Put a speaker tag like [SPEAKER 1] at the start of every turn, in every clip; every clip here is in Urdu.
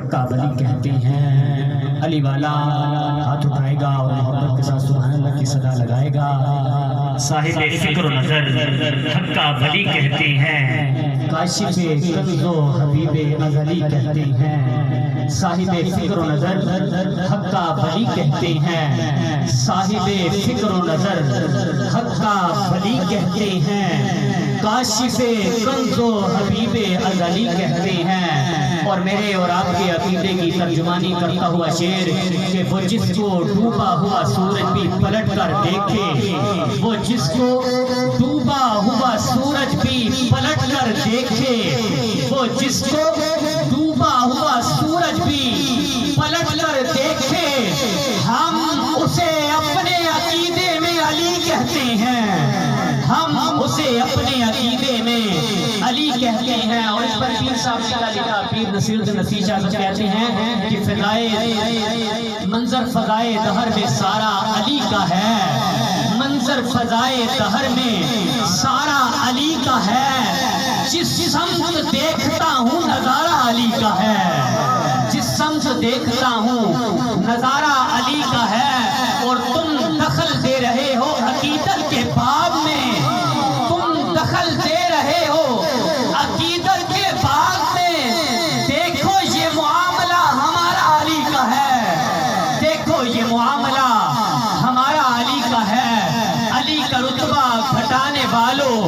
[SPEAKER 1] حقہ ولی کہتے ہیں۔ علی والا ہاتھ اٹھائے گا اور محبت کے ساتھ سبحان اللہ کی صدا لگائے گا۔
[SPEAKER 2] صاحب فکر و نظر حقہ ولی کہتے ہیں،
[SPEAKER 1] کاشف کنز و حبیب ازلی کہتے ہیں۔ صاحب فکر و نظر حقہ ولی کہتے ہیں، صاحب فکر و نظر حقہ ولی کہتے ہیں، کاشف کنز و حبیب ازلی کہتے ہیں۔ اور میرے اور آپ کے عقیدے کی ترجمانی کرتا ہوا شعر کہ وہ جس کو ڈوبا ہوا سورج بھی پلٹ کر دیکھے، وہ جس کو ڈوبا ہوا سورج بھی پلٹ کر دیکھے، وہ جس کو ڈوبا ہوا سورج بھی پلٹ کر دیکھے، ہم اسے اپنے عقیدے میں علی کہتے ہیں، ہم اسے اپنے عقیدے میں علی کہتے ہیں۔ اور اس پر پیر صاحب کیا لکھا، پیر نصیر الدین نصیر شاہ صاحب کہتے ہیں کہ فضائے منظر فضائے دہر میں سارا علی کا ہے، منظر فضائے دہر میں سارا علی کا ہے، جس سمت دیکھتا ہوں نظارہ علی کا ہے، جس سمت دیکھتا ہوں نظارہ علی کا ہے۔ اور تم دخل دے رہے ہو عقیدت کے باب میں، تم دخل دے رہے ہو عقیدت کے باب میں، دیکھو یہ معاملہ ہمارا علی کا ہے، دیکھو یہ معاملہ ہمارا علی کا ہے۔ علی کا رتبہ گھٹانے والوں،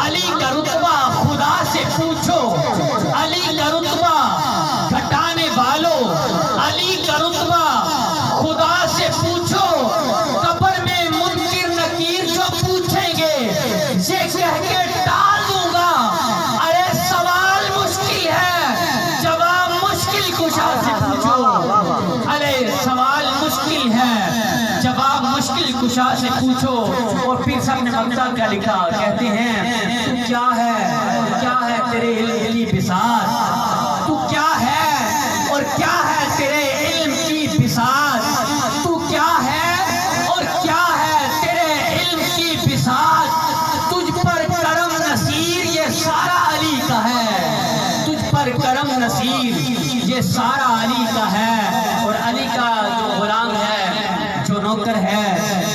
[SPEAKER 1] علی کا رتبہ خدا سے پوچھو، علی کا رتبہ گھٹانے والوں، علی کا رتبہ خدا سے پوچھو، قبر میں منکر نکیر جو پوچھیں گے یہ کہہ کے ٹال دوں گا، ارے سوال مشکل ہے جواب مشکل کشا سے پوچھو، ارے سوال مشکل ہے جواب مشکل کشا سے پوچھو۔ اور پیر صاحب نے مقصد کیا لکھا، کہتے ہیں تو کیا ہے تیرے علم کی بساط، تو کیا ہے اور کیا ہے تیرے علم کی بساط، تو کیا ہے اور کیا ہے تیرے علم کی بساط، تجھ پر کرم نصیر یہ سارا علی کا ہے، تجھ پر کرم نصیر یہ سارا علی کا ہے۔ اور علی کا جو غلام ہے، جو نوکر ہے،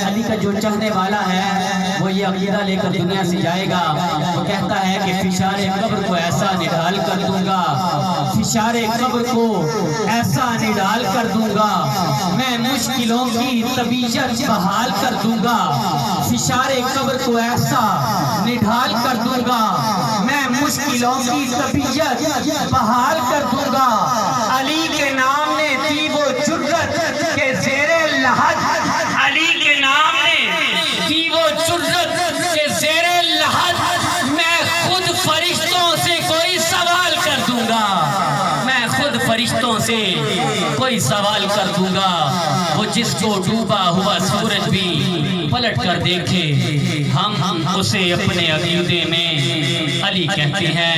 [SPEAKER 1] علی کا جو چاہنے والا ہے، وہ یہ عقیدہ لے کر دنیا سے جائے گا، وہ کہتا ہے کہ فشار قبر کو ایسا نڈال کر دوں گا، فشار قبر کو ایسا نڈال کر دوں گا، میں مشکلوں کی طبیعت بحال کر دوں گا، فشار قبر کو ایسا نڈال کر دوں گا، میں مشکلوں کی طبیعت بحال کر دوں گا۔ علی کے نام نے دی وہ جرت کہ زیر لحد، علی کے نام نے دی وہ جرت کہ زیر لحد میں خود فرشتوں سے کوئی سوال کر دوں گا، میں خود فرشتوں سے کوئی سوال کر دوں گا، وہ جس کو ڈوبا ہوا سورج بھی پلٹ کر دیکھے، ہم اسے اپنے عقیدے میں علی کہتے ہیں۔